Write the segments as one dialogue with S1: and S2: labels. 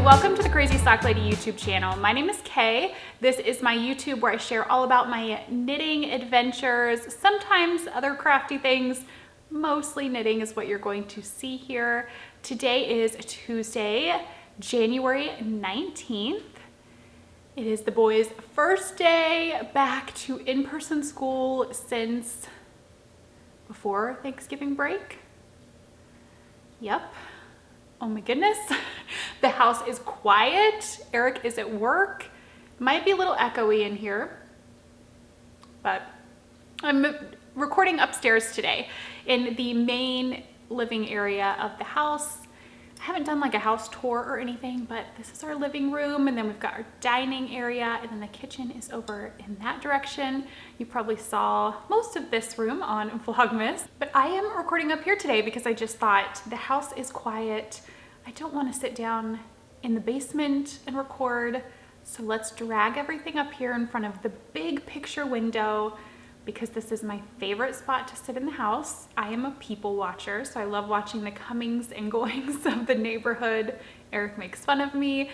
S1: welcome to the Crazy Sock Lady YouTube channel. My name is Kay. This is my YouTube where I share all about my knitting adventures, sometimes other crafty things. Mostly knitting is what you're going to see here. Today is Tuesday, January 19th. It is the boys' first day back to in-person school since before Thanksgiving break. Yep. Oh my goodness. The house is quiet. Eric is at work. Might be a little echoey in here, but I'm recording upstairs today in the main living area of the house. I haven't done like a house tour or anything, but this is our living room, and then we've got our dining area, and then the kitchen is over in that direction. You probably saw most of this room on Vlogmas, but I am recording up here today because I just thought the house is quiet. I don't want to sit down in the basement and record, so let's drag everything up here in front of the big picture window because this is my favorite spot to sit in the house. I am a people watcher, so I love watching the comings and goings of the neighborhood. Eric makes fun of me,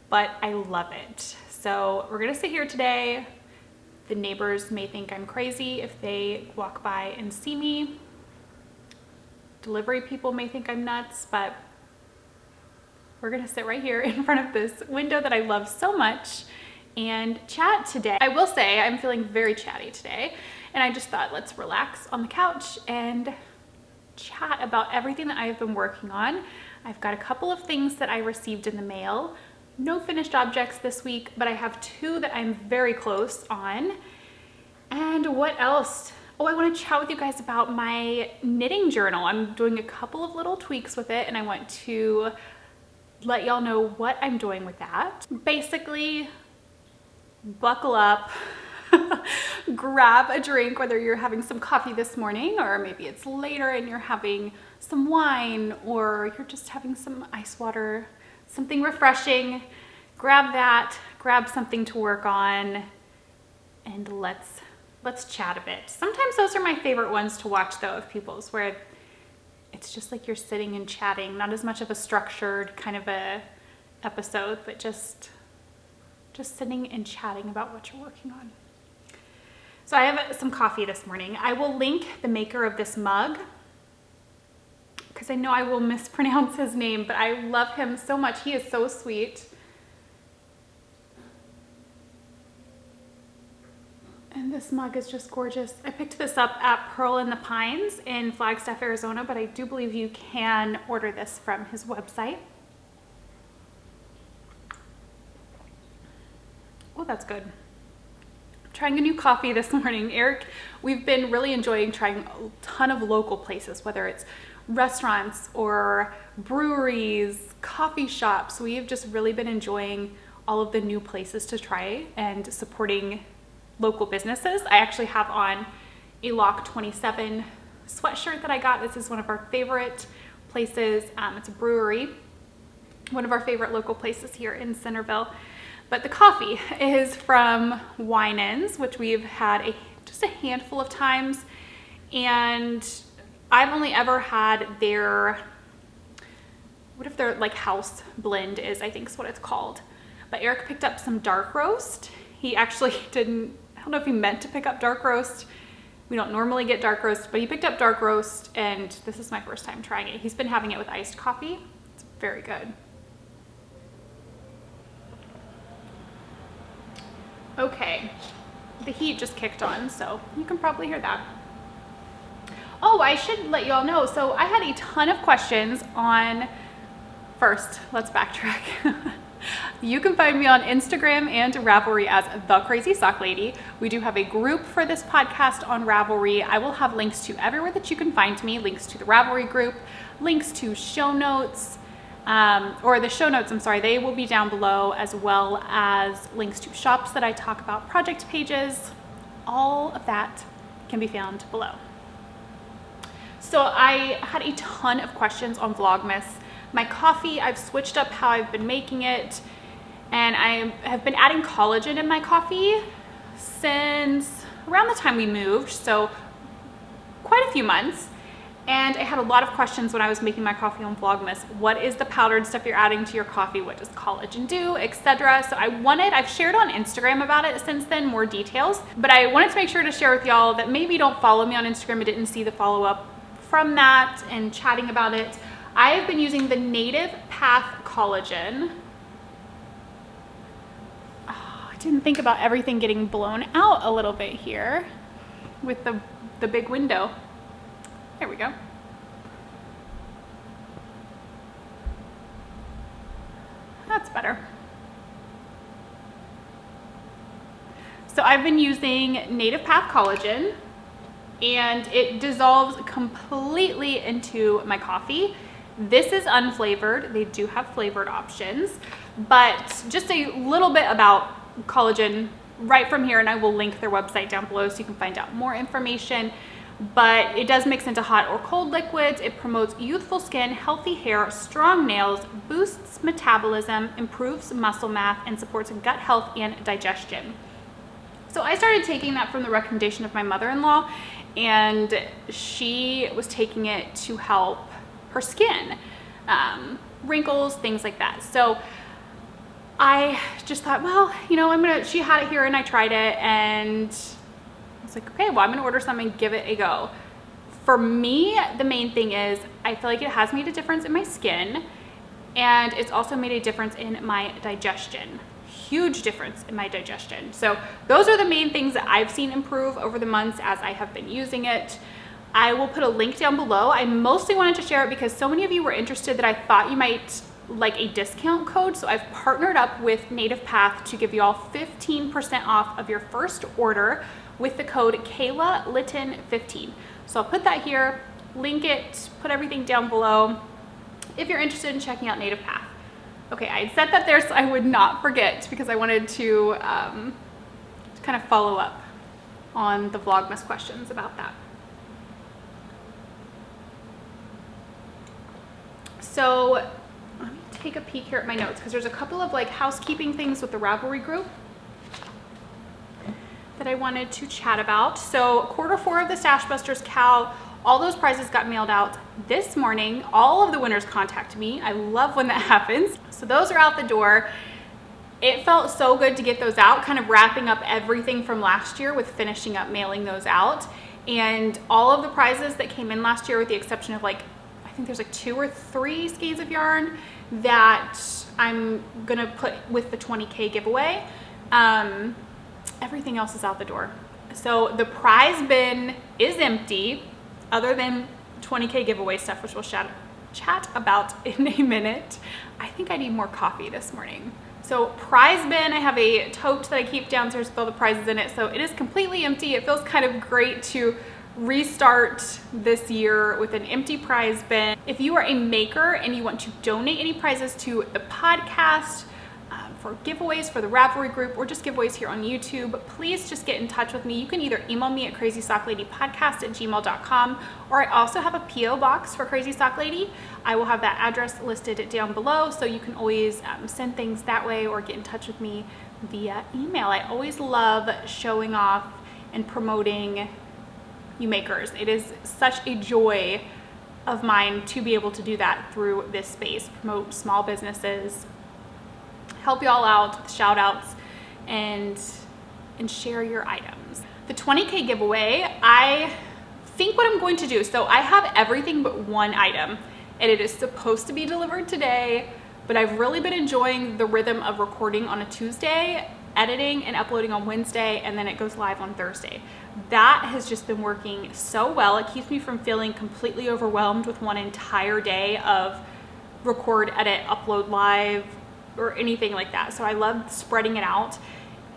S1: but I love it. So we're gonna sit here today. The neighbors may think I'm crazy if they walk by and see me. Delivery people may think I'm nuts, but we're gonna sit right here in front of this window that I love so much and chat today. I will say I'm feeling very chatty today, and I just thought let's relax on the couch and chat about everything that I've been working on. I've got a couple of things that I received in the mail. No finished objects this week, but I have two that I'm very close on. And what else? Oh, I want to chat with you guys about my knitting journal. I'm doing a couple of little tweaks with it, and I want to let y'all know what I'm doing with that. Basically, buckle up, grab a drink, whether you're having some coffee this morning or maybe it's later and you're having some wine or you're just having some ice water, something refreshing. Grab that, grab something to work on, and let's chat a bit. Sometimes those are my favorite ones to watch though, of people's, where it's just like you're sitting and chatting, not as much of a structured kind of a episode, but just sitting and chatting about what you're working on. So I have some coffee this morning. I will link the maker of this mug because I know I will mispronounce his name, but I love him so much. He is so sweet. And this mug is just gorgeous. I picked this up at Pearl in the Pines in Flagstaff, Arizona, but I do believe you can order this from his website. Oh, that's good. Trying a new coffee this morning. Eric, we've been really enjoying trying a ton of local places, whether it's restaurants or breweries, coffee shops. We have just really been enjoying all of the new places to try and supporting local businesses. I actually have on a Lock 27 sweatshirt that I got. This is one of our favorite places. It's a brewery, one of our favorite local places here in Centerville. But the coffee is from Winans, which we've had just a handful of times. And I've only ever had their, what if their like house blend is, I think is what it's called. But Eric picked up some dark roast. He actually didn't, I don't know if he meant to pick up dark roast. We don't normally get dark roast, but he picked up dark roast, and this is my first time trying it. He's been having it with iced coffee. It's very good. Okay, the heat just kicked on, so you can probably hear that. Oh, I should let you all know. So I had a ton of questions on, first, let's backtrack. You can find me on Instagram and Ravelry as The Crazy Sock Lady. We do have a group for this podcast on Ravelry. I will have links to everywhere that you can find me, links to the Ravelry group, links to show notes, or the show notes, I'm sorry, they will be down below, as well as links to shops that I talk about, project pages. All of that can be found below. So I had a ton of questions on Vlogmas. My coffee, I've switched up how I've been making it, and I have been adding collagen in my coffee since around the time we moved, so quite a few months. And I had a lot of questions when I was making my coffee on Vlogmas. What is the powdered stuff you're adding to your coffee? What does collagen do, etc.? So I've shared on Instagram about it since then, more details, but I wanted to make sure to share with y'all that maybe don't follow me on Instagram and didn't see the follow-up from that and chatting about it. I have been using the Native Path Collagen. Oh, I didn't think about everything getting blown out a little bit here with the big window. There we go. That's better. So I've been using Native Path Collagen, and it dissolves completely into my coffee. This is unflavored. They do have flavored options, but just a little bit about collagen right from here, and I will link their website down below so you can find out more information. But it does mix into hot or cold liquids. It promotes youthful skin, healthy hair, strong nails, boosts metabolism, improves muscle mass, and supports gut health and digestion. So I started taking that from the recommendation of my mother-in-law, and she was taking it to help her skin, wrinkles, things like that. So I just thought, well, you know, she had it here and I tried it, and like, okay, well, I'm gonna order some and give it a go. For me, the main thing is I feel like it has made a difference in my skin, and it's also made a difference in my digestion. Huge difference in my digestion. So those are the main things that I've seen improve over the months as I have been using it. I will put a link down below. I mostly wanted to share it because so many of you were interested that I thought you might like a discount code. So I've partnered up with Native Path to give you all 15% off of your first order with the code Kayla Litton 15. So I'll put that here, link it, put everything down below if you're interested in checking out Native Path. Okay, I set that there so I would not forget, because I wanted to kind of follow up on the Vlogmas questions about that. So let me take a peek here at my notes, because there's a couple of like housekeeping things with the Ravelry group that I wanted to chat about. So Q4 of the Stash Busters Cow, all those prizes got mailed out this morning. All of the winners contacted me. I love when that happens. So those are out the door. It felt so good to get those out, kind of wrapping up everything from last year with finishing up mailing those out. And all of the prizes that came in last year, with the exception of like, I think there's like 2 or 3 skeins of yarn that I'm gonna put with the 20K giveaway. Everything else is out the door. So the prize bin is empty, other than 20K giveaway stuff, which we'll chat about in a minute. I think I need more coffee this morning. So prize bin, I have a tote that I keep downstairs with all the prizes in it. So it is completely empty. It feels kind of great to restart this year with an empty prize bin. If you are a maker and you want to donate any prizes to the podcast, for giveaways for the Ravelry group, or just giveaways here on YouTube, please just get in touch with me. You can either email me at crazysockladypodcast@gmail.com, or I also have a PO box for Crazy Sock Lady. I will have that address listed down below, so you can always send things that way or get in touch with me via email. I always love showing off and promoting you makers. It is such a joy of mine to be able to do that through this space, promote small businesses, help you all out with shout outs, and share your items. The 20K giveaway, I think what I'm going to do, so I have everything but one item, and it is supposed to be delivered today, but I've really been enjoying the rhythm of recording on a Tuesday, editing and uploading on Wednesday, and then it goes live on Thursday. That has just been working so well. It keeps me from feeling completely overwhelmed with one entire day of record, edit, upload live, or anything like that. So I love spreading it out,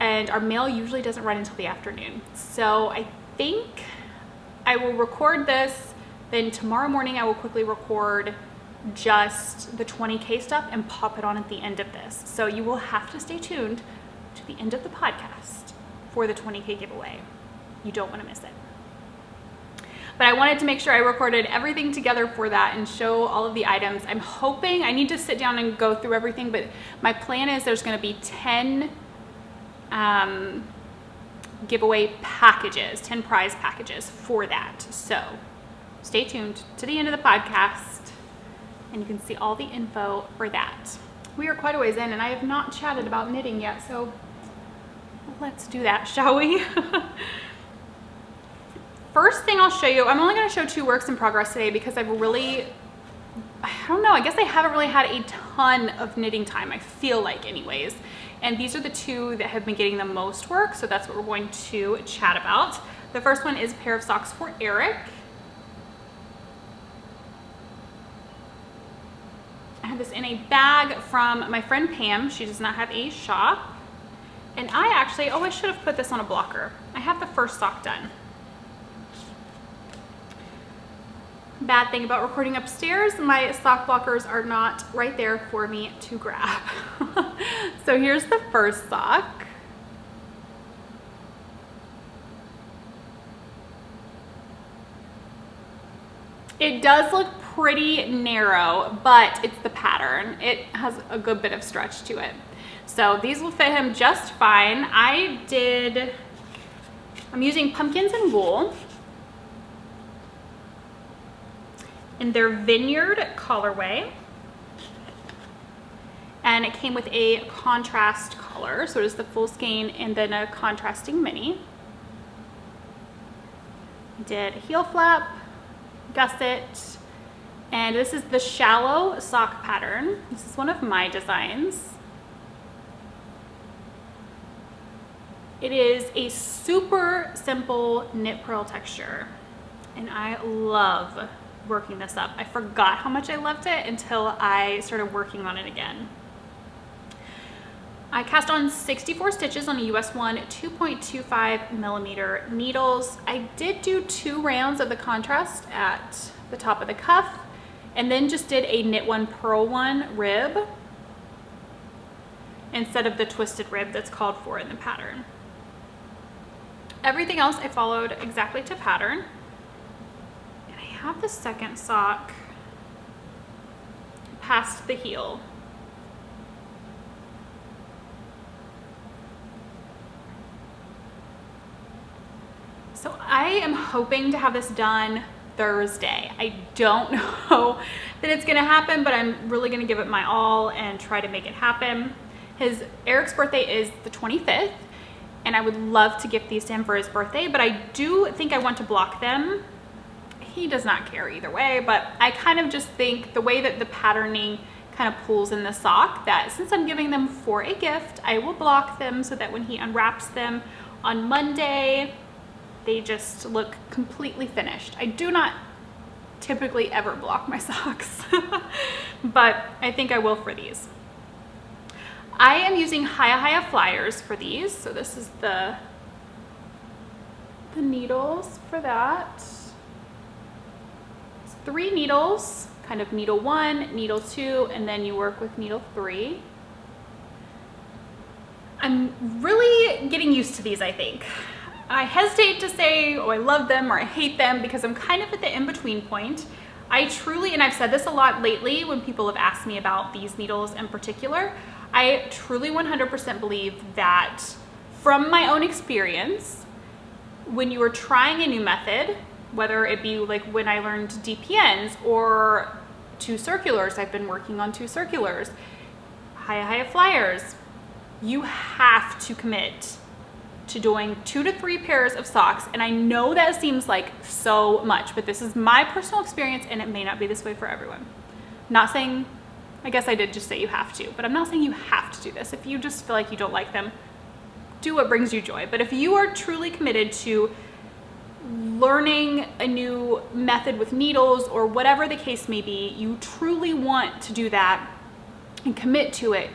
S1: and our mail usually doesn't run until the afternoon. So I think I will record this, then tomorrow morning I will quickly record just the 20K stuff and pop it on at the end of this. So you will have to stay tuned to the end of the podcast for the 20K giveaway. You don't want to miss it. But I wanted to make sure I recorded everything together for that and show all of the items. I'm hoping, I need to sit down and go through everything, but my plan is there's going to be 10 giveaway packages, 10 prize packages for that. So stay tuned to the end of the podcast and you can see all the info for that. We are quite a ways in and I have not chatted about knitting yet, so let's do that, shall we? First thing I'll show you, I'm only going to show 2 works in progress today because I've really, I don't know, I guess I haven't really had a ton of knitting time, I feel like anyways. And these are the 2 that have been getting the most work, so that's what we're going to chat about. The first one is a pair of socks for Eric. I have this in a bag from my friend Pam. She does not have a shop. And I actually, oh, I should have put this on a blocker. I have the first sock done. Bad thing about recording upstairs, my sock blockers are not right there for me to grab. So here's the first sock. It does look pretty narrow, but it's the pattern. It has a good bit of stretch to it. So these will fit him just fine. I'm using pumpkins and wool in their vineyard colorway. And it came with a contrast color. So it is the full skein and then a contrasting mini. I did a heel flap, gusset, and this is the shallow sock pattern. This is one of my designs. It is a super simple knit purl texture and I love working this up. I forgot how much I loved it until I started working on it again. I cast on 64 stitches on a US 1 2.25 millimeter needles. I did do 2 rounds of the contrast at the top of the cuff and then just did a knit 1 purl 1 rib instead of the twisted rib that's called for in the pattern. Everything else I followed exactly to pattern. And I have the second sock past the heel. So I am hoping to have this done Thursday. I don't know that it's gonna happen, but I'm really gonna give it my all and try to make it happen. Eric's birthday is the 25th, and I would love to gift these to him for his birthday, but I do think I want to block them. He does not care either way, but I kind of just think the way that the patterning kind of pulls in the sock, that since I'm giving them for a gift, I will block them so that when he unwraps them on Monday, they just look completely finished. I do not typically ever block my socks, but I think I will for these. I am using Hiya Flyers for these. So this is the needles for that. It's 3 needles, kind of needle 1, needle 2, and then you work with needle 3. I'm really getting used to these, I think. I hesitate to say, oh, I love them or I hate them because I'm kind of at the in-between point. I truly, and I've said this a lot lately when people have asked me about these needles in particular, I truly 100% believe that from my own experience, when you are trying a new method, whether it be like when I learned DPNs or 2 circulars, I've been working on 2 circulars, Hiya Flyers, you have to commit to doing 2 to 3 pairs of socks. And I know that seems like so much, but this is my personal experience and it may not be this way for everyone. Not saying, I guess I did just say you have to, but I'm not saying you have to do this. If you just feel like you don't like them, do what brings you joy. But if you are truly committed to learning a new method with needles or whatever the case may be, you truly want to do that and commit to it,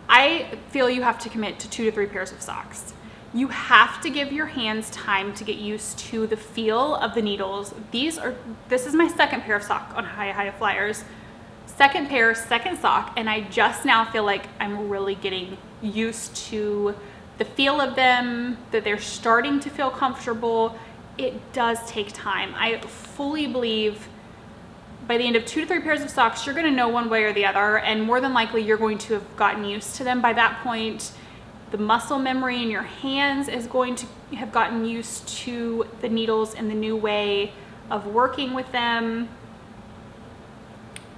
S1: I feel you have to commit to 2 to 3 pairs of socks. You have to give your hands time to get used to the feel of the needles. This is my second pair of sock on Hiya Flyers. Second pair, second sock, and I just now feel like I'm really getting used to the feel of them, that they're starting to feel comfortable. It does take time. I fully believe by the end of 2 to 3 pairs of socks, you're gonna know one way or the other, and more than likely you're going to have gotten used to them by that point. The muscle memory in your hands is going to have gotten used to the needles and the new way of working with them.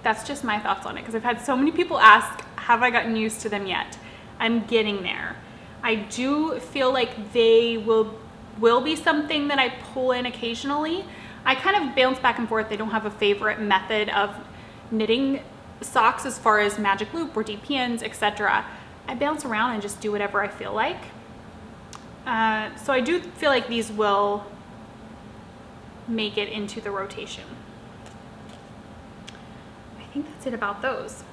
S1: That's just my thoughts on it, because I've had so many people ask, have I gotten used to them yet? I'm getting there. I do feel like they will be something that I pull in occasionally. I kind of bounce back and forth. They don't have a favorite method of knitting socks as far as magic loop or deep pins, etc. I bounce around and just do whatever I feel like. So I do feel like these will make it into the rotation. I think that's it about those.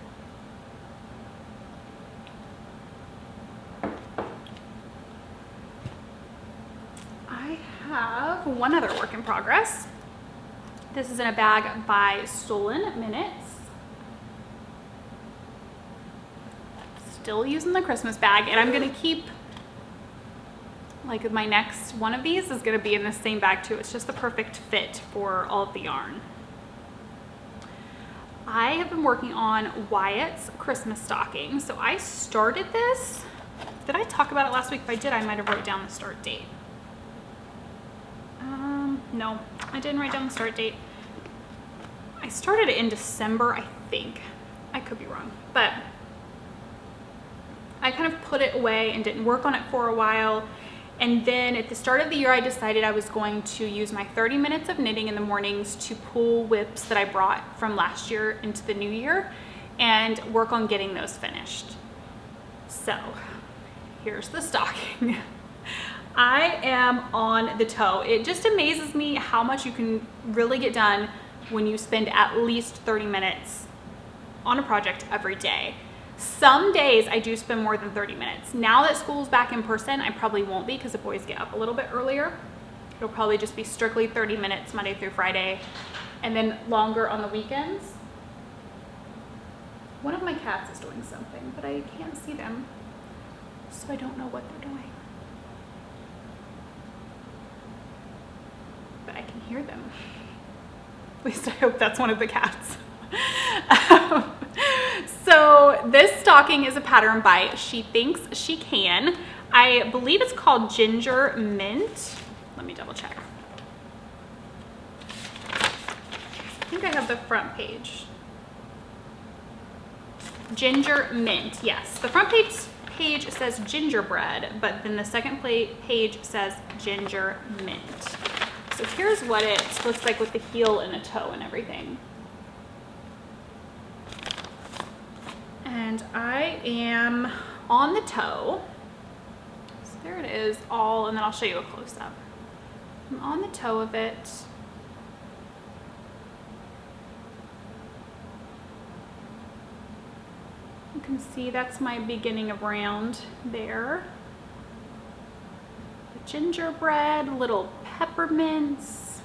S1: I have one other work in progress. This is in a bag by Stolen Minutes. Still using the Christmas bag, and I'm gonna keep, like, my next one of these is gonna be in the same bag too. It's just the perfect fit for all of the yarn. I have been working on Wyatt's Christmas stocking. So I started this. Did I talk about it last week? If I did, I might have wrote down the start date. No, I didn't write down the start date. I started it in December, I think. I could be wrong, but I kind of put it away and didn't work on it for a while. And then at the start of the year, I decided I was going to use my 30 minutes of knitting in the mornings to pull whips that I brought from last year into the new year and work on getting those finished. So here's the stocking. I am on the toe. It just amazes me how much you can really get done when you spend at least 30 minutes on a project every day. Some days I do spend more than 30 minutes. Now that school's back in person, I probably won't be because the boys get up a little bit earlier. It'll probably just be strictly 30 minutes Monday through Friday, and then longer on the weekends. One of my cats is doing something, but I can't see them, so I don't know what they're doing. But I can hear them. At least I hope that's one of the cats. So this stocking is a pattern by She Thinks She Can. I believe it's called Ginger Mint. Let me double check. I think I have the front page. Ginger Mint, yes. The front page says gingerbread, but then the second page says ginger mint. So here's what it looks like with the heel and the toe and everything. And I am on the toe. So there it is all, and then I'll show you a close-up. I'm on the toe of it. You can see that's my beginning of round there. The gingerbread, little peppermints,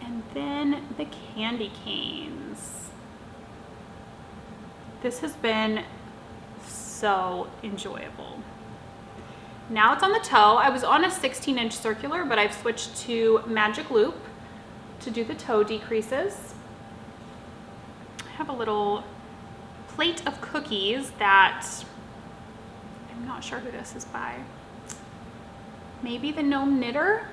S1: and then the candy canes. This has been so enjoyable. Now it's on the toe. I was on a 16-inch circular, but I've switched to magic loop to do the toe decreases. I have a little plate of cookies that I'm not sure who this is by. Maybe the Gnome Knitter?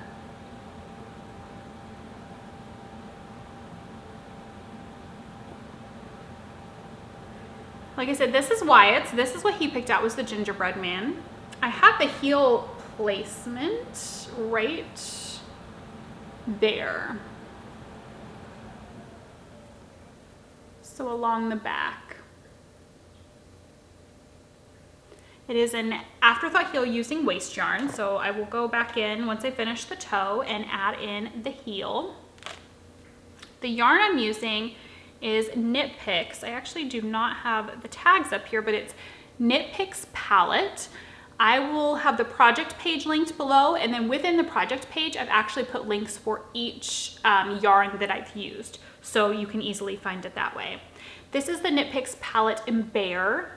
S1: Like I said, this is Wyatt's. This is what he picked out, was the gingerbread man. I have the heel placement right there. So along the back. It is an afterthought heel using waste yarn, so I will go back in once I finish the toe and add in the heel. The yarn I'm using is Knit Picks. I actually do not have the tags up here, but it's Knit Picks Palette. I will have the project page linked below, and then within the project page, I've actually put links for each yarn that I've used, so you can easily find it that way. This is the Knit Picks Palette in Bare.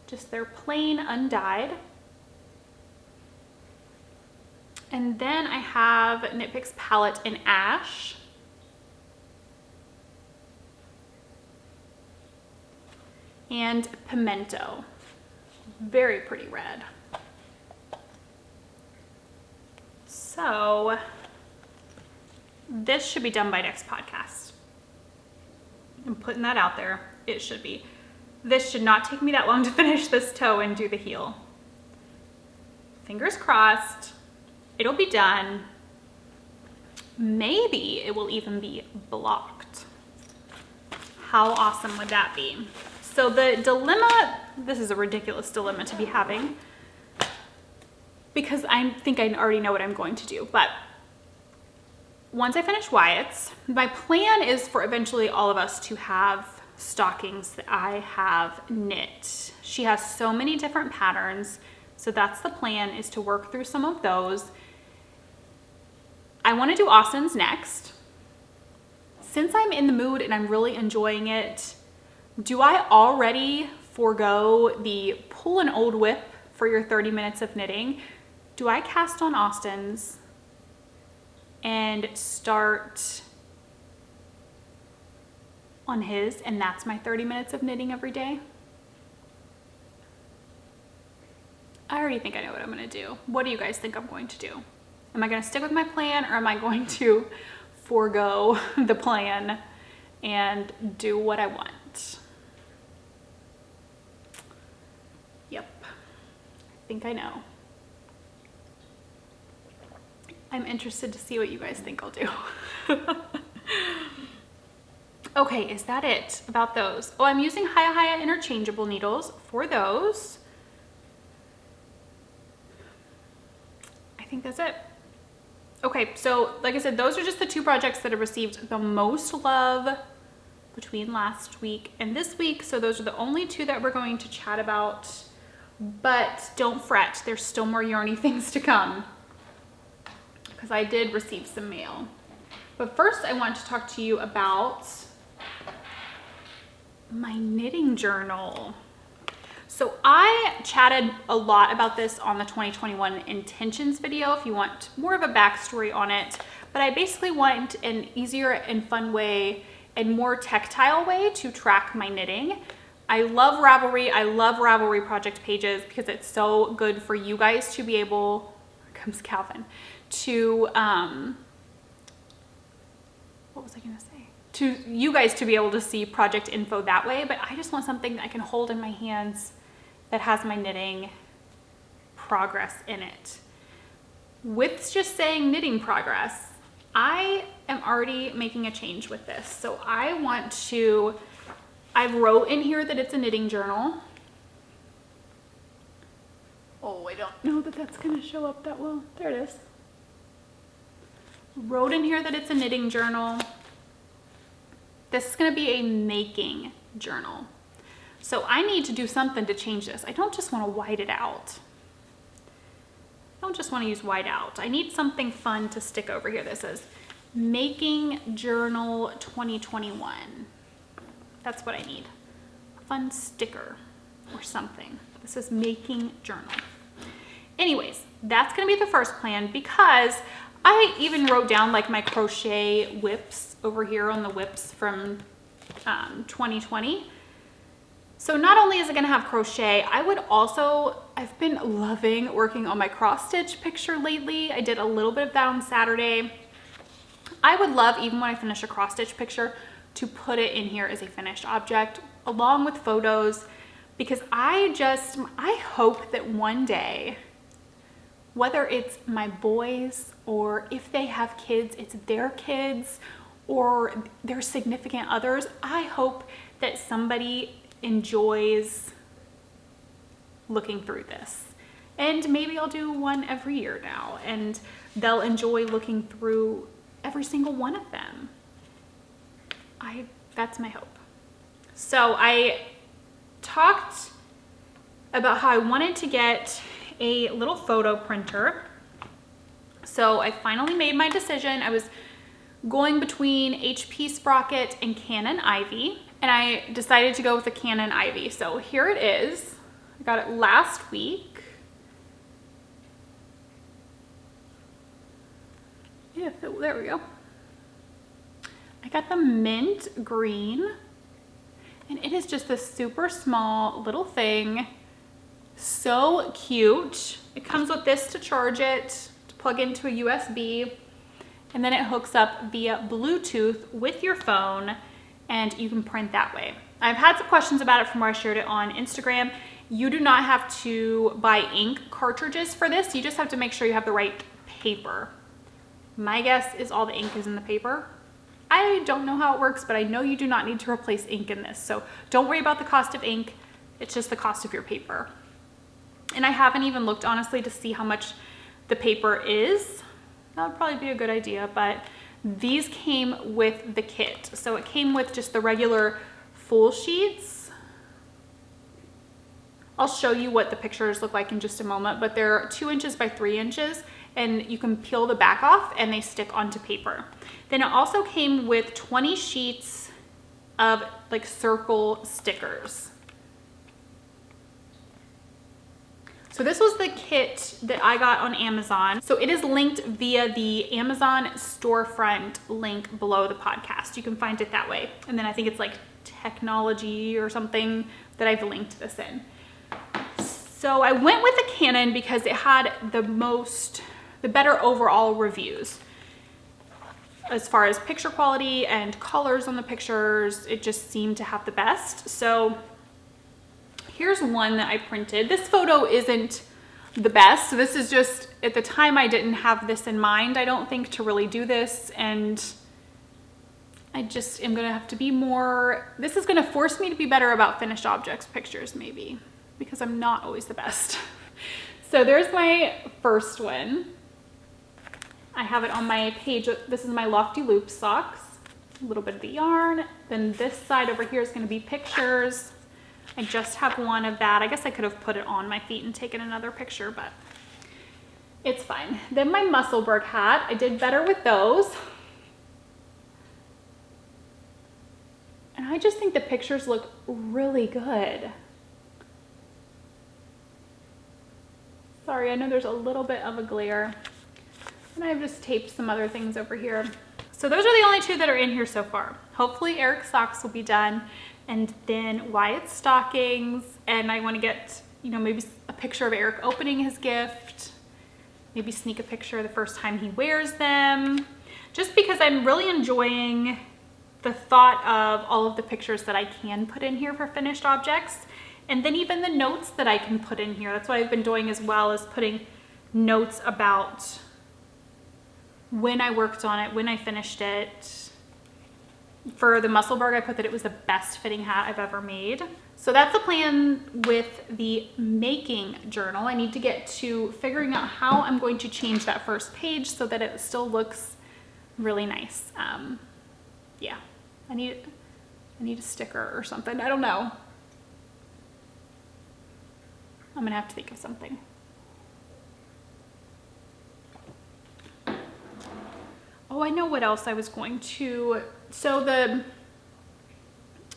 S1: Just their plain undyed. And then I have Knit Picks Palette in Ash. And Pimento. Very pretty red. This should be done by next podcast. I'm putting that out there. It should be. This should not take me that long to finish this toe and do the heel. Fingers crossed. It'll be done. Maybe it will even be blocked. How awesome would that be? So the dilemma, this is a ridiculous dilemma to be having because I think I already know what I'm going to do, but once I finish Wyatt's, my plan is for eventually all of us to have stockings that I have knit. She has so many different patterns, so that's the plan, is to work through some of those. I want to do Austin's next. Since I'm in the mood and I'm really enjoying it, do I already forego the pull an old whip for your 30 minutes of knitting? Do I cast on Austin's and start on his, and that's my 30 minutes of knitting every day? I already think I know what I'm gonna do. What do you guys think I'm going to do? Am I gonna stick with my plan, or am I going to forego the plan and do what I want? Yep, I think I know. I'm interested to see what you guys think I'll do. Okay, is that it about those? Oh, I'm using Hiya interchangeable needles for those. I think that's it. Okay, so like I said, those are just the two projects that have received the most love between last week and this week. So those are the only two that we're going to chat about, but don't fret, there's still more yarny things to come because I did receive some mail. But first I want to talk to you about my knitting journal. So I chatted a lot about this on the 2021 intentions video if you want more of a backstory on it, but I basically want an easier and fun way and more tactile way to track my knitting. I love Ravelry. I love Ravelry project pages because it's so good for you guys to be able, here comes Calvin, to, what was I gonna say? To you guys to be able to see project info that way, but I just want something that I can hold in my hands that has my knitting progress in it. With just saying knitting progress, I am already making a change with this. So I want to, I wrote in here that it's a knitting journal. Oh, I don't know that that's gonna show up that well. There it is. Wrote in here that it's a knitting journal. This is gonna be a making journal. So I need to do something to change this. I don't just want to white it out. I don't just want to use white out. I need something fun to stick over here that says Making Journal 2021. That's what I need. A fun sticker or something. This is Making Journal. Anyways, that's going to be the first plan because I even wrote down like my crochet whips over here on the whips from 2020. So not only is it gonna have crochet, I've been loving working on my cross stitch picture lately. I did a little bit of that on Saturday. I would love, even when I finish a cross stitch picture, to put it in here as a finished object along with photos, because I hope that one day, whether it's my boys or if they have kids, it's their kids or their significant others, I hope that somebody enjoys looking through this. And maybe I'll do one every year now and they'll enjoy looking through every single one of them. That's my hope. So I talked about how I wanted to get a little photo printer. So I finally made my decision. I was going between HP Sprocket and Canon Ivy, and I decided to go with the Canon Ivy. So here it is. I got it last week. Yeah, there we go. I got the mint green, and it is just this super small little thing. So cute. It comes with this to charge it, to plug into a USB. and then it hooks up via Bluetooth with your phone, and you can print that way. I've had some questions about it from where I shared it on Instagram. You do not have to buy ink cartridges for this. You just have to make sure you have the right paper. My guess is all the ink is in the paper. I don't know how it works, but I know you do not need to replace ink in this. So don't worry about the cost of ink. It's just the cost of your paper. And I haven't even looked honestly to see how much the paper is. That would probably be a good idea, but these came with the kit. So it came with just the regular full sheets. I'll show you what the pictures look like in just a moment, but they're 2 inches by 3 inches, and you can peel the back off and they stick onto paper. Then it also came with 20 sheets of like circle stickers. So this was the kit that I got on Amazon. So it is linked via the Amazon storefront link below the podcast. You can find it that way. And then I think it's like technology or something that I've linked this in. So I went with the Canon because it had the better overall reviews. As far as picture quality and colors on the pictures, it just seemed to have the best. So here's one that I printed. This photo isn't the best. So this is just, at the time I didn't have this in mind, I don't think, to really do this. And I just am gonna have to be more, this is gonna force me to be better about finished objects pictures maybe, because I'm not always the best. So there's my first one. I have it on my page. This is my Lofty Loop socks, a little bit of the yarn. Then this side over here is gonna be pictures. I just have one of that. I guess I could have put it on my feet and taken another picture, but it's fine. Then my Musselburgh hat. I did better with those. And I just think the pictures look really good. Sorry, I know there's a little bit of a glare. And I've just taped some other things over here. So those are the only two that are in here so far. Hopefully Eric's socks will be done. And then Wyatt's stockings. And I want to get, you know, maybe a picture of Eric opening his gift. Maybe sneak a picture the first time he wears them. Just because I'm really enjoying the thought of all of the pictures that I can put in here for finished objects. And then even the notes that I can put in here. That's what I've been doing as well, is putting notes about when I worked on it, when I finished it. For the Musselburgh, I put that it was the best fitting hat I've ever made. So that's the plan with the making journal. I need to get to figuring out how I'm going to change that first page so that it still looks really nice. Yeah, I need a sticker or something. I don't know. I'm gonna have to think of something. Oh, I know what else I was going to. So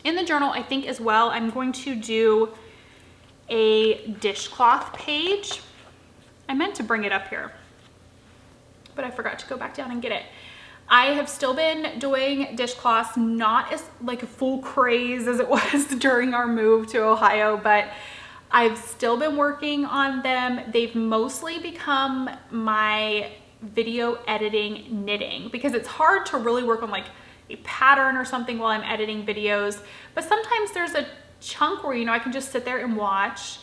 S1: in the journal, I think as well, I'm going to do a dishcloth page. I meant to bring it up here, but I forgot to go back down and get it. I have still been doing dishcloths, not as like a full craze as it was during our move to Ohio, but I've still been working on them. They've mostly become my video editing knitting, because it's hard to really work on like a pattern or something while I'm editing videos. But sometimes there's a chunk where, you know, I can just sit there and watch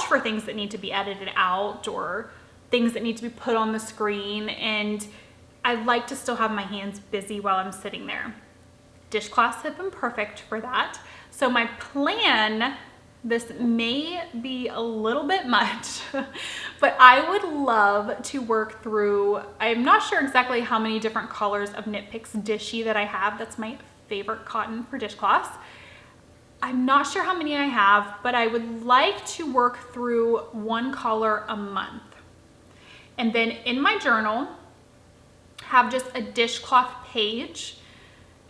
S1: for things that need to be edited out or things that need to be put on the screen. And I like to still have my hands busy while I'm sitting there. Dishcloths have been perfect for that. So my plan, this may be a little bit much, but I would love to work through, I'm not sure exactly how many different colors of Knit Picks Dishy that I have. That's my favorite cotton for dishcloths. I'm not sure how many I have, but I would like to work through one color a month. And then in my journal, have just a dishcloth page.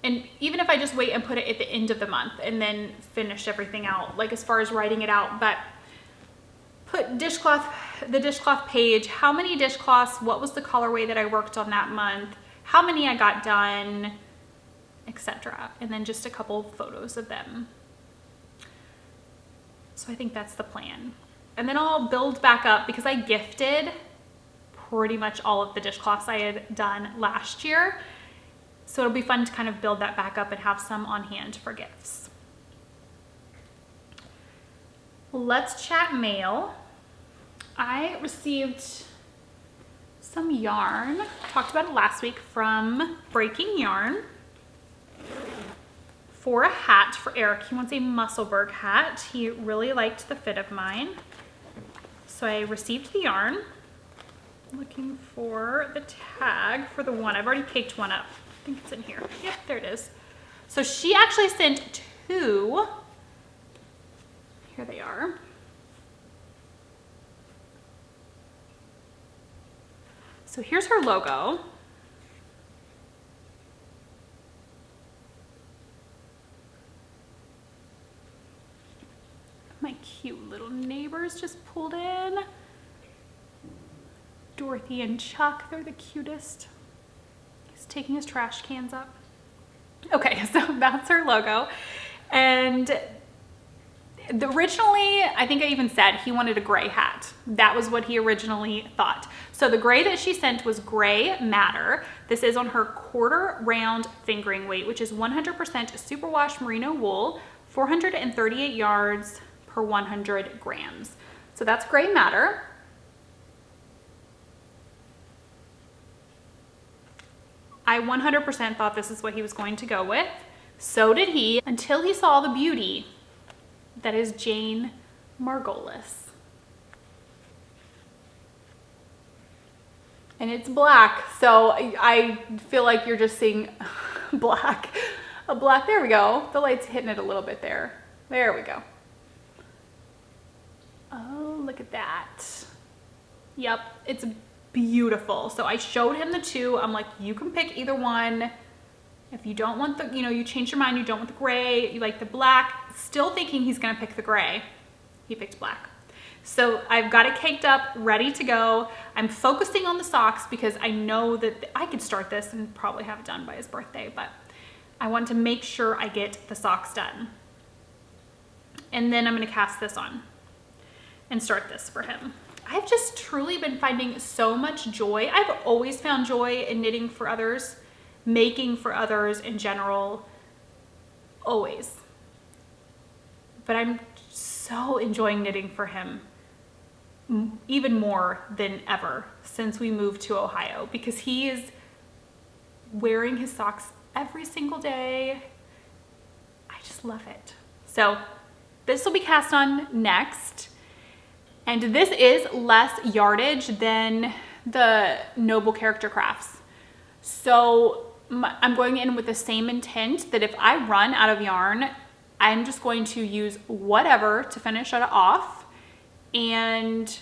S1: And even if I just wait and put it at the end of the month and then finish everything out, like as far as writing it out, but put the dishcloth page, how many dishcloths, what was the colorway that I worked on that month, how many I got done, etc. And then just a couple photos of them. So I think that's the plan. And then I'll build back up, because I gifted pretty much all of the dishcloths I had done last year. So it'll be fun to kind of build that back up and have some on hand for gifts. Let's chat mail. I received some yarn, talked about it last week, from Breaking Yarn for a hat for Eric. He wants a Musselburgh hat. He really liked the fit of mine. So I received the yarn. Looking for the tag for the one. I've already caked one up. I think it's in here. Yep, there it is. So she actually sent two. Here they are. So here's her logo. My cute little neighbors just pulled in. Dorothy and Chuck, they're the cutest. He's taking his trash cans up. Okay, so that's her logo. And originally, I think I even said he wanted a gray hat. That was what he originally thought. So the gray that she sent was Gray Matter. This is on her quarter round fingering weight, which is 100% superwash merino wool, 438 yards per 100 grams. So that's Gray Matter. I 100% thought this is what he was going to go with. So did he, until he saw the beauty that is Jane Margolis. And it's black, so I feel like you're just seeing black. A black, there we go. The light's hitting it a little bit there. There we go. Oh, look at that. Yep, it's beautiful. So I showed him the two. I'm like, you can pick either one. If you don't want the, you change your mind, you don't want the gray, you like the black, still thinking he's gonna pick the gray. He picked black. So I've got it caked up, ready to go. I'm focusing on the socks because I know that I could start this and probably have it done by his birthday, but I want to make sure I get the socks done. And then I'm gonna cast this on and start this for him. I've just truly been finding so much joy. I've always found joy in knitting for others, making for others in general, always. But I'm so enjoying knitting for him even more than ever since we moved to Ohio, because he is wearing his socks every single day. I just love it. So this will be cast on next. And this is less yardage than the Noble Character Crafts. So I'm going in with the same intent that if I run out of yarn, I'm just going to use whatever to finish it off, and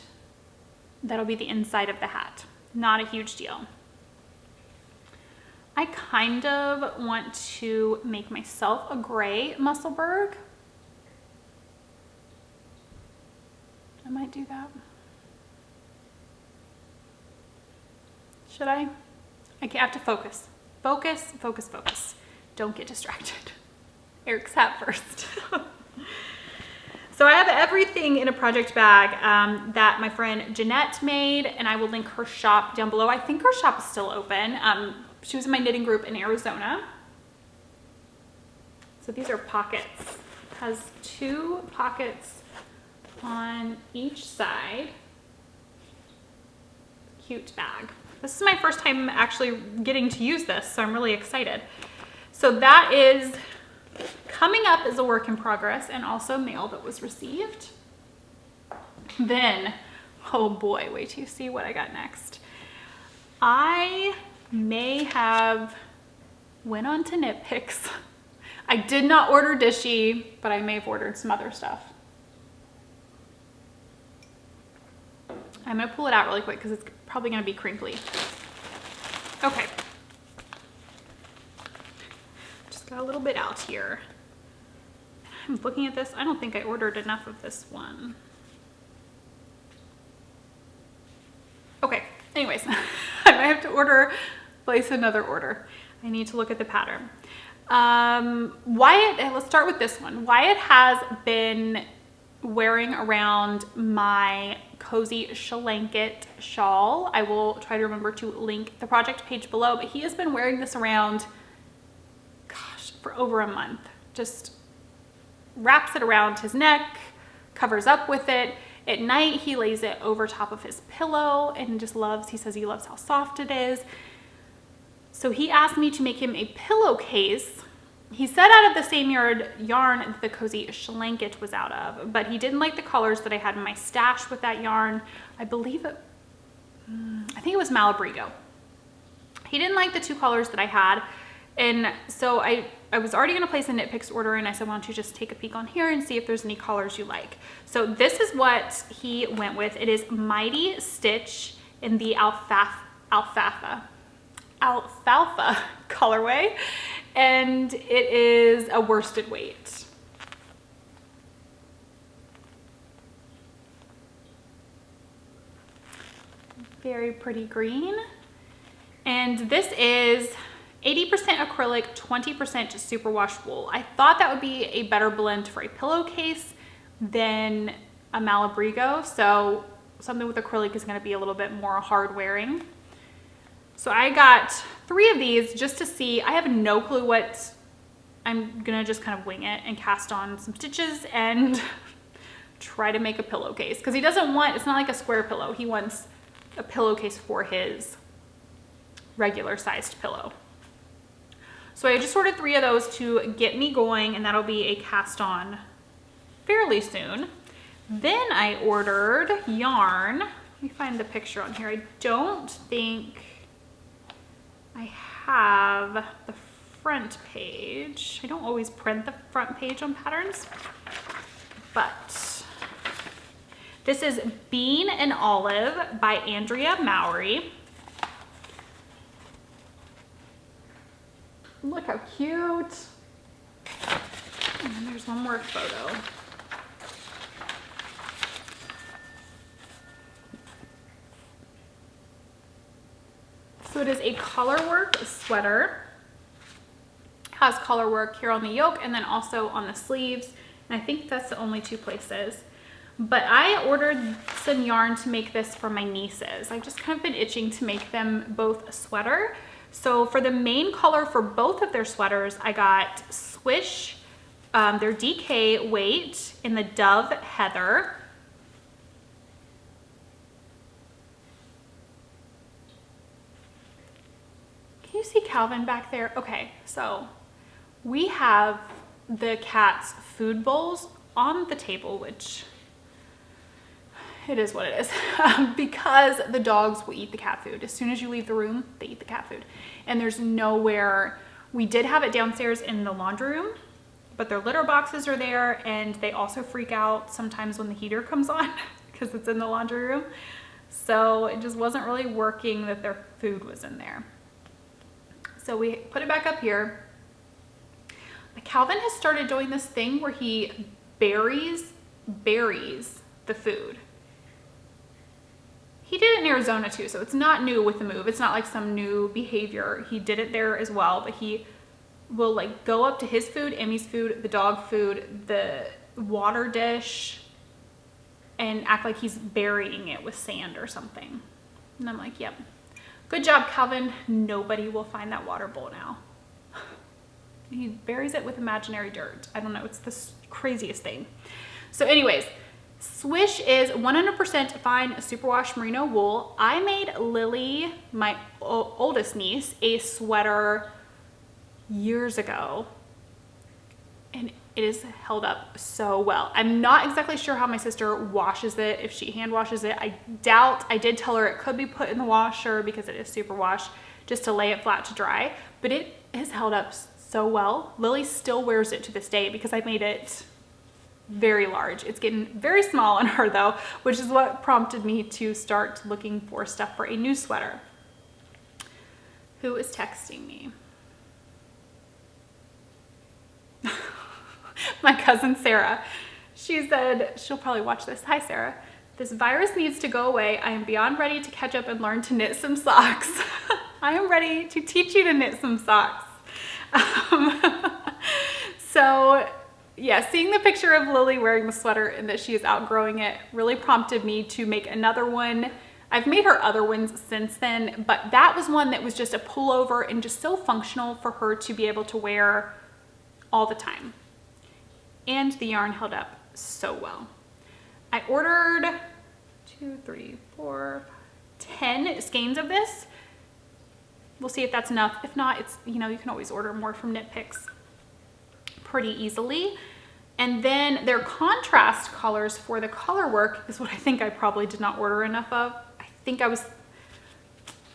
S1: that'll be the inside of the hat. Not a huge deal. I kind of want to make myself a gray Musselburgh. I might do that. Should I? I have to focus. Focus, focus, focus. Don't get distracted. Eric's hat first. So I have everything in a project bag that my friend Jeanette made, and I will link her shop down below. I think her shop is still open. She was in my knitting group in Arizona. So these are pockets. It has 2 pockets on each side. Cute bag. This is my first time actually getting to use this, so I'm really excited. So that is coming up as a work in progress, and also mail that was received. Then, oh boy, wait till you see what I got next. I may have went on to Knit Picks. I did not order Dishy, but I may have ordered some other stuff. I'm gonna pull it out really quick because it's probably gonna be crinkly. Okay. Just got a little bit out here. I'm looking at this. I don't think I ordered enough of this one. Okay, anyways, I might have to place another order. I need to look at the pattern. Wyatt, let's start with this one. Wyatt has been wearing around my cozy blanket shawl. I will try to remember to link the project page below, but he has been wearing this around, gosh, for over a month. Just wraps it around his neck, covers up with it. At night, he lays it over top of his pillow and just loves, he says he loves how soft it is. So he asked me to make him a pillowcase. He said out of the same yarn that the cozy blanket was out of, but he didn't like the colors that I had in my stash with that yarn. I think it was Malabrigo. He didn't like the two colors that I had. And so I was already gonna place a Knit Picks order, and I said, why don't you just take a peek on here and see if there's any colors you like. So this is what he went with. It is Mighty Stitch in the alfalfa colorway, and it is a worsted weight. Very pretty green. And this is 80% acrylic, 20% superwash wool. I thought that would be a better blend for a pillowcase than a Malabrigo. So something with acrylic is gonna be a little bit more hard wearing. So I got 3 of these just to see. I have no clue what, I'm gonna just kind of wing it and cast on some stitches and try to make a pillowcase. Because he doesn't want, it's not like a square pillow. He wants a pillowcase for his regular sized pillow. So I just ordered 3 of those to get me going, and that'll be a cast on fairly soon. Then I ordered yarn. Let me find the picture on here. I don't think I have the front page. I don't always print the front page on patterns, but this is Bean and Olive by Andrea Mowry. Look how cute. And then there's one more photo. So it is a colorwork sweater. Has colorwork here on the yoke and then also on the sleeves. And I think that's the only 2 places. But I ordered some yarn to make this for my nieces. I've just kind of been itching to make them both a sweater. So for the main color for both of their sweaters, I got Swish, their DK weight in the Dove Heather. Can you see Calvin back there? Okay, so we have the cat's food bowls on the table, which it is what it is, because the dogs will eat the cat food. As soon as you leave the room, they eat the cat food. And there's nowhere, we did have it downstairs in the laundry room, but their litter boxes are there, and they also freak out sometimes when the heater comes on because it's in the laundry room. So it just wasn't really working that their food was in there. So we put it back up here. Calvin has started doing this thing where he buries the food. He did it in Arizona too, so it's not new with the move. It's not like some new behavior. He did it there as well, but he will like go up to his food, Emmy's food, the dog food, the water dish, and act like he's burying it with sand or something. And I'm like, yep. Good job, Calvin. Nobody will find that water bowl now. He buries it with imaginary dirt. I don't know. It's the craziest thing. So anyways, Swish is 100% fine superwash merino wool. I made Lily, my oldest niece, a sweater years ago, and it is held up so well. I'm not exactly sure how my sister washes it, if she hand washes it. I doubt. I did tell her it could be put in the washer because it is superwash, just to lay it flat to dry, but it has held up so well. Lily still wears it to this day because I made it very large. It's getting very small on her though, which is what prompted me to start looking for stuff for a new sweater. Who is texting me? My cousin Sarah. She said, she'll probably watch this. Hi Sarah. This virus needs to go away. I am beyond ready to catch up and learn to knit some socks. I am ready to teach you to knit some socks. So yeah, seeing the picture of Lily wearing the sweater and that she is outgrowing it really prompted me to make another one. I've made her other ones since then, but that was one that was just a pullover and just so functional for her to be able to wear all the time. And the yarn held up so well. I ordered 2, 3, 4, 10 skeins of this. We'll see if that's enough. If not, it's, you know, you can always order more from Knit Picks pretty easily. And then their contrast colors for the color work is what I think I probably did not order enough of. I think I was,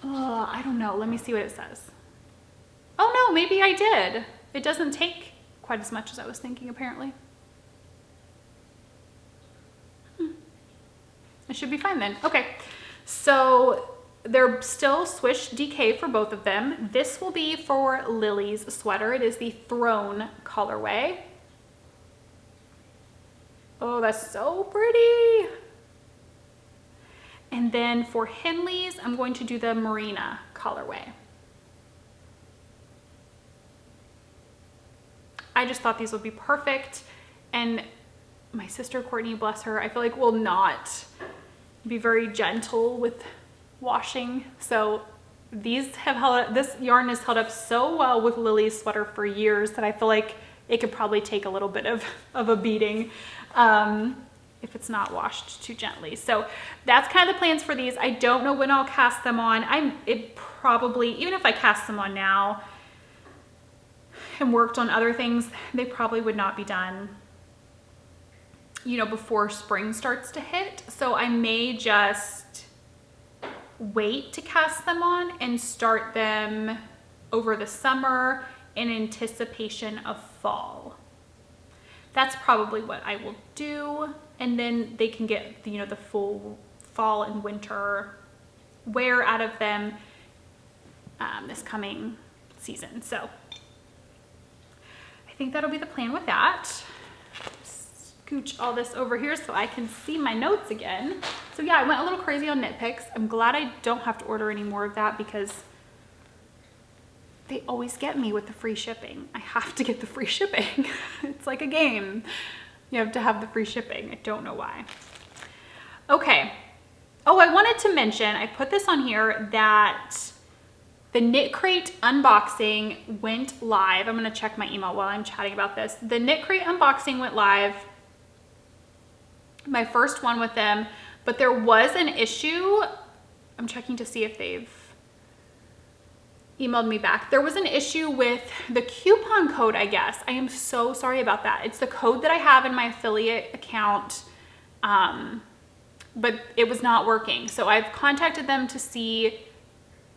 S1: I don't know. Let me see what it says. Oh no, maybe I did. It doesn't take quite as much as I was thinking, apparently. It should be fine then. Okay, so they're still Swish DK for both of them. This will be for Lily's sweater. It is the Throne colorway. Oh, that's so pretty. And then for Henley's, I'm going to do the Marina colorway. I just thought these would be perfect. And my sister Courtney, bless her, I feel like will not be very gentle with washing. So these have held up, this yarn has held up so well with Lily's sweater for years that I feel like it could probably take a little bit of a beating if it's not washed too gently. So that's kind of the plans for these. I don't know when I'll cast them on. It probably, even if I cast them on now and worked on other things, they probably would not be done, you know, before spring starts to hit. So I may just wait to cast them on and start them over the summer in anticipation of fall. That's probably what I will do. And then they can get, you know, the full fall and winter wear out of them this coming season. So I think that'll be the plan with that. Scooch all this over here so I can see my notes again. So yeah, I went a little crazy on Knit Picks. I'm glad I don't have to order any more of that because they always get me with the free shipping. I have to get the free shipping. It's like a game. You have to have the free shipping. I don't know why. Okay. Oh, I wanted to mention, I put this on here, that the Knit Crate unboxing went live. I'm gonna check my email while I'm chatting about this. The Knit Crate unboxing went live, my first one with them, but there was an issue. I'm checking to see if they've emailed me back. There was an issue with the coupon code, I guess. I am so sorry about that. It's the code that I have in my affiliate account, but it was not working. So I've contacted them to see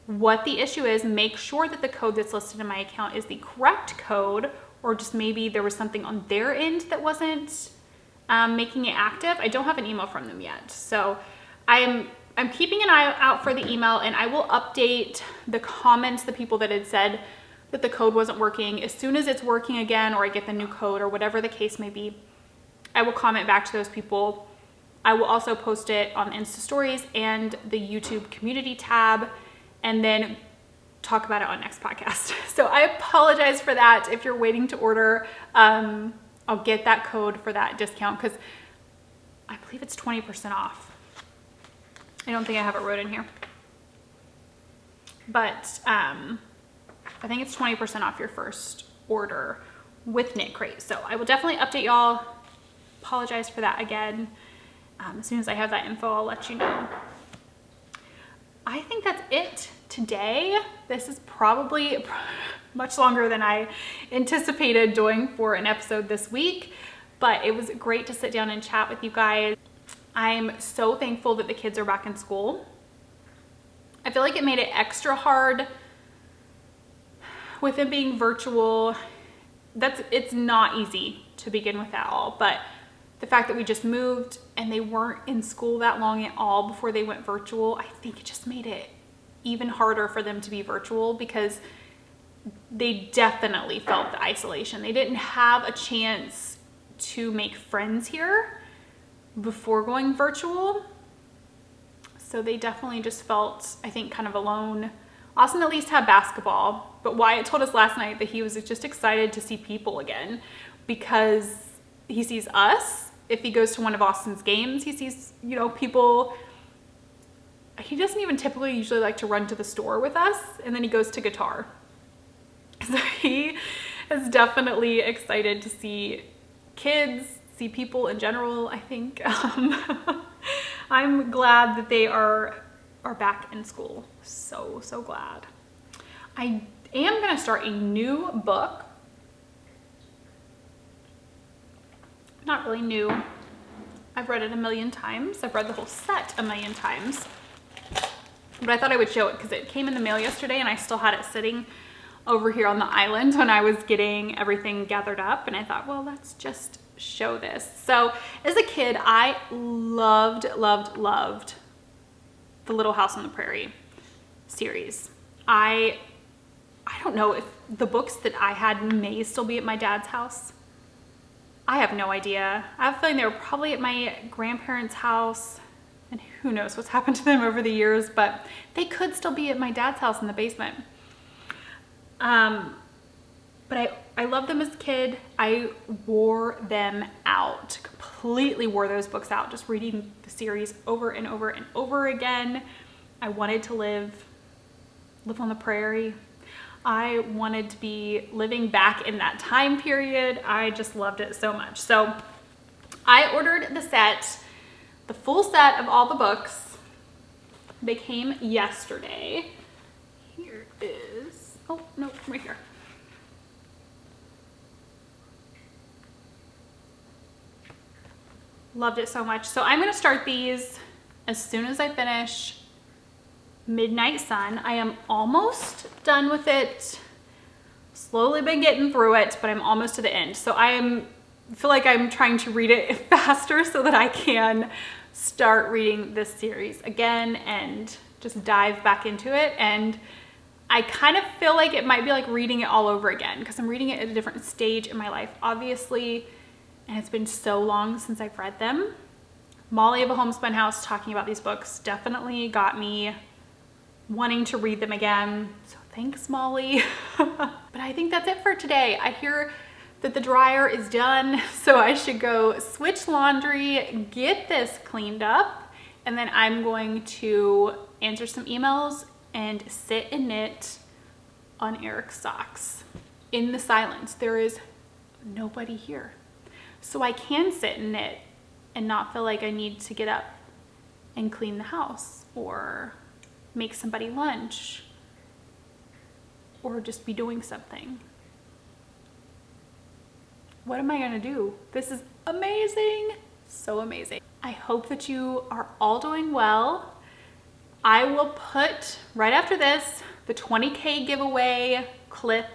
S1: what the issue is, make sure that the code that's listed in my account is the correct code, or just maybe there was something on their end that wasn't making it active. I don't have an email from them yet. So I'm keeping an eye out for the email, and I will update the comments, the people that had said that the code wasn't working. As soon as it's working again, or I get the new code, or whatever the case may be, I will comment back to those people. I will also post it on Insta Stories and the YouTube community tab, and then talk about it on next podcast. So I apologize for that. If you're waiting to order, I'll get that code for that discount because I believe it's 20% off. I don't think I have it wrote in here, but I think it's 20% off your first order with Knit Crate. So I will definitely update y'all. Apologize for that again. As soon as I have that info, I'll let you know. I think that's it today. This is probably much longer than I anticipated doing for an episode this week, but it was great to sit down and chat with you guys. I'm so thankful that the kids are back in school. I feel like it made it extra hard with them being virtual. It's not easy to begin with at all, but the fact that we just moved and they weren't in school that long at all before they went virtual, I think it just made it even harder for them to be virtual because they definitely felt the isolation. They didn't have a chance to make friends here before going virtual. So they definitely just felt, I think, kind of alone. Austin at least had basketball, but Wyatt told us last night that he was just excited to see people again because he sees us. If he goes to one of Austin's games, he sees, you know, people. He doesn't even typically usually like to run to the store with us, and then he goes to guitar. So he is definitely excited to see kids, see people in general, I think. I'm glad that they are back in school. So glad. I am gonna start a new book. Not really new. I've read it a million times. I've read the whole set a million times. But I thought I would show it because it came in the mail yesterday and I still had it sitting over here on the island when I was getting everything gathered up, and I thought, well, let's just show this. So as a kid, I loved the Little House on the Prairie series. I don't know if the books that I had may still be at my dad's house. I have no idea. I have a feeling they were probably at my grandparents' house, and who knows what's happened to them over the years, but they could still be at my dad's house in the basement. But I loved them as a kid. I wore them out, completely wore those books out, just reading the series over and over and over again. I wanted to live on the prairie. I wanted to be living back in that time period. I just loved it so much. So I ordered the set, the full set of all the books. They came yesterday. Here it is. Oh, no, right here. Loved it so much. So I'm gonna start these as soon as I finish Midnight Sun. I am almost done with it. Slowly been getting through it, but I'm almost to the end. So feel like I'm trying to read it faster so that I can start reading this series again and just dive back into it. And I kind of feel like it might be like reading it all over again because I'm reading it at a different stage in my life, obviously. And it's been so long since I've read them. Molly of a Homespun House talking about these books definitely got me wanting to read them again. So thanks, Molly. But I think that's it for today. I hear that the dryer is done, so I should go switch laundry, get this cleaned up, and then I'm going to answer some emails and sit and knit on Eric's socks. In the silence, there is nobody here. So I can sit and knit and not feel like I need to get up and clean the house or make somebody lunch or just be doing something. What am I gonna do? This is amazing, so amazing. I hope that you are all doing well. I will put, right after this, the 20K giveaway clip,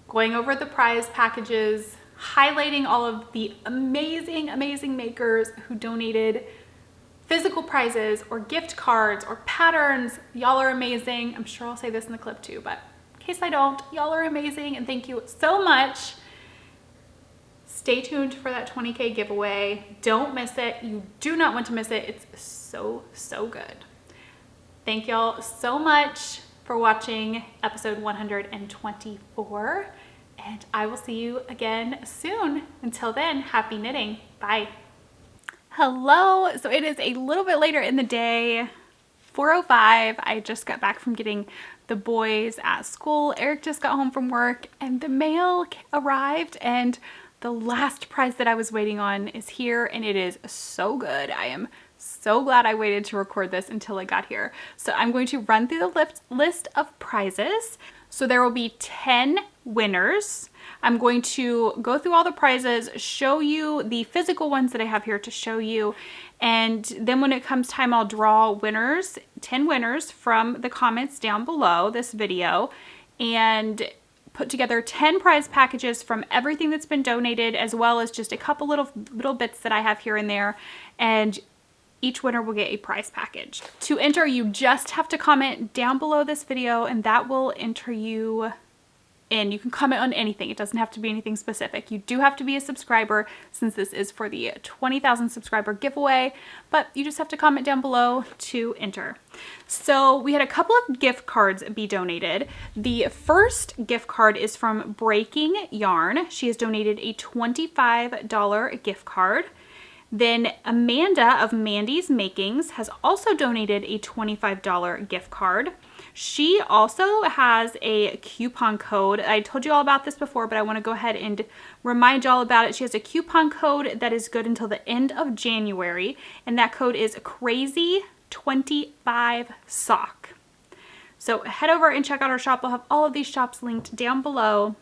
S1: going over the prize packages, highlighting all of the amazing makers who donated physical prizes or gift cards or patterns. Y'all are amazing. I'm sure I'll say this in the clip too, but in case I don't, y'all are amazing and thank you so much. Stay tuned for that 20K giveaway. Don't miss it. You do not want to miss it. It's so good. Thank y'all so much for watching episode 124. And I will see you again soon. Until then, happy knitting. Bye. Hello. So it is a little bit later in the day, 4:05. I just got back from getting the boys at school. Eric just got home from work and the mail arrived, and the last prize that I was waiting on is here, and it is so good. I am so glad I waited to record this until it got here. So I'm going to run through the list of prizes. So there will be 10 winners. I'm going to go through all the prizes, show you the physical ones that I have here to show you, and then when it comes time, I'll draw winners, 10 winners from the comments down below this video, and put together 10 prize packages from everything that's been donated, as well as just a couple little bits that I have here and there, and each winner will get a prize package. To enter, you just have to comment down below this video, and that will enter you and you can comment on anything. It doesn't have to be anything specific. You do have to be a subscriber since this is for the 20,000 subscriber giveaway, but you just have to comment down below to enter. So we had a couple of gift cards be donated. The first gift card is from Breaking Yarn. She has donated a $25 gift card. Then Amanda of Mandy's Makings has also donated a $25 gift card. She also has a coupon code. I told you all about this before, but I want to go ahead and remind you all about it. She has a coupon code that is good until the end of January, and that code is crazy25sock. So head over and check out our shop. I'll have all of these shops linked down below.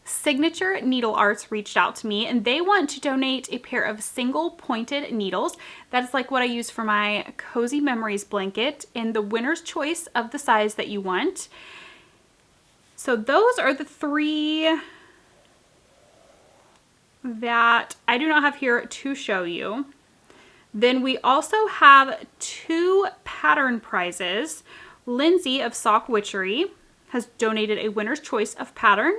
S1: Signature Needle Arts reached out to me and they want to donate a pair of single pointed needles. That's like what I use for my Cozy Memories blanket, in the winner's choice of the size that you want. So those are the 3 that I do not have here to show you. Then we also have 2 pattern prizes. Lindsay of SockWitchery has donated a winner's choice of pattern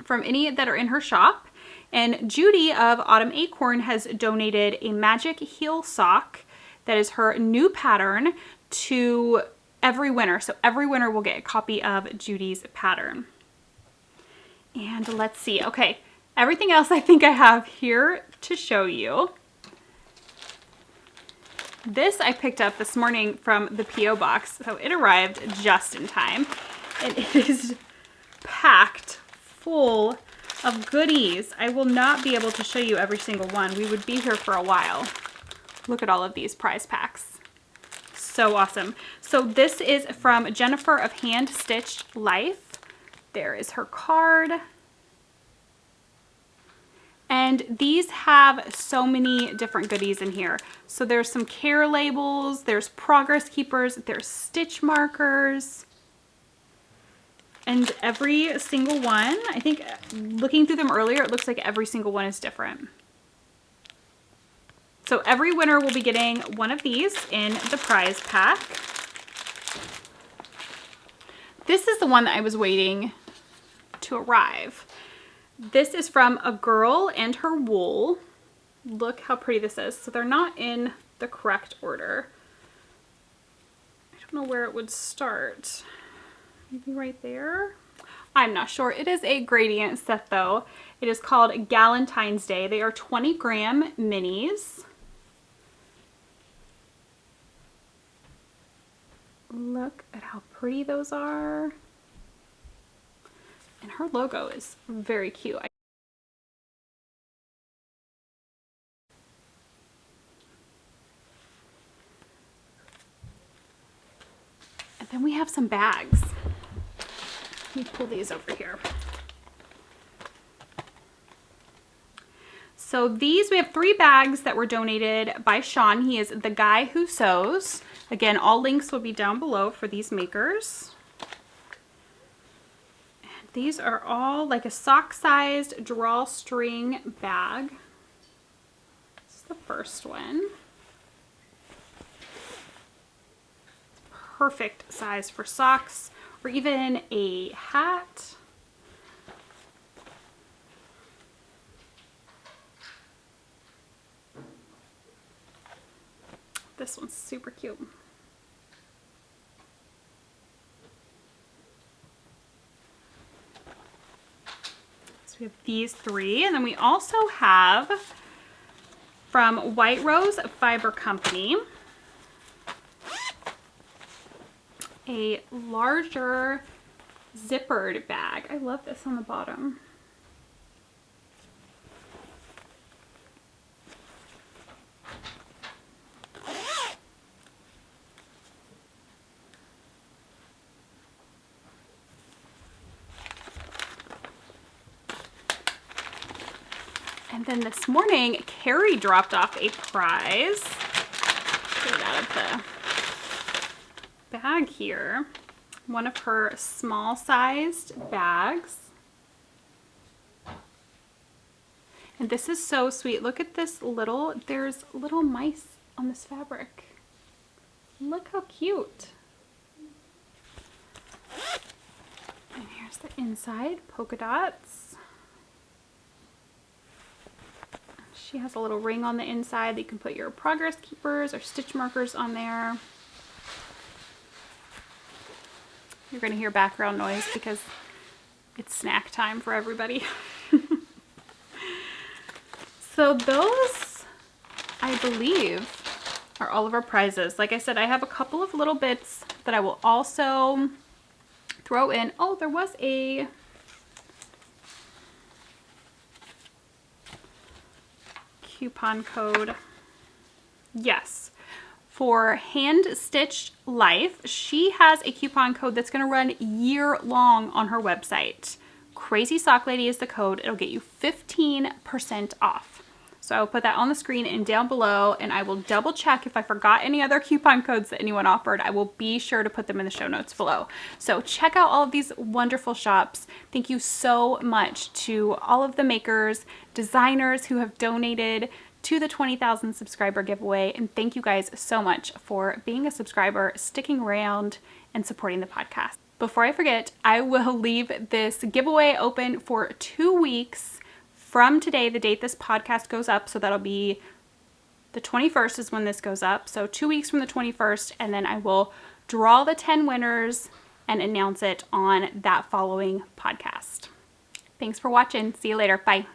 S1: from any that are in her shop. And Judy of Autumn Acorn has donated a magic heel sock that is her new pattern to every winner. So every winner will get a copy of Judy's pattern. And let's see. Okay, everything else I think I have here to show you. This I picked up this morning from the P.O. box, so it arrived just in time. And it is packed full of goodies. I will not be able to show you every single one. We would be here for a while. Look at all of these prize packs. So awesome. So this is from Jennifer of Hand Stitched Life. There is her card. And these have so many different goodies in here. So there's some care labels, there's progress keepers, there's stitch markers. And every single one, I think looking through them earlier, it looks like every single one is different. So every winner will be getting one of these in the prize pack. This is the one that I was waiting to arrive. This is from A Girl and Her Wool. Look how pretty this is. So they're not in the correct order. I don't know where it would start. Maybe right there? I'm not sure. It is a gradient set though. It is called Galentine's Day. They are 20-gram minis. Look at how pretty those are. And her logo is very cute. And then we have some bags. Let me pull these over here. So these, we have 3 bags that were donated by Sean. He is the guy who sews. Again, all links will be down below for these makers. And these are all like a sock-sized drawstring bag. This is the first one. Perfect size for socks or even a hat. This one's super cute. So we have these 3, and then we also have from White Rose Fiber Company a larger zippered bag. I love this on the bottom. And then this morning, Carrie dropped off a prize. Get it out of the bag here. One of her small-sized bags. And this is so sweet. Look at this little, there's little mice on this fabric. Look how cute. And here's the inside, polka dots. She has a little ring on the inside that you can put your progress keepers or stitch markers on there. You're going to hear background noise because it's snack time for everybody. So those, I believe, are all of our prizes. Like I said, I have a couple of little bits that I will also throw in. Oh, there was a coupon code. Yes. For Hand Stitched Life, she has a coupon code that's going to run year long on her website. Crazy Sock Lady is the code. It'll get you 15% off. So I will put that on the screen and down below, and I will double check if I forgot any other coupon codes that anyone offered. I will be sure to put them in the show notes below. So check out all of these wonderful shops. Thank you so much to all of the makers, designers who have donated to the 20,000 subscriber giveaway. And thank you guys so much for being a subscriber, sticking around, and supporting the podcast. Before I forget, I will leave this giveaway open for 2 weeks from today, the date this podcast goes up. So that'll be the 21st is when this goes up. So 2 weeks from the 21st, and then I will draw the 10 winners and announce it on that following podcast. Thanks for watching. See you later. Bye.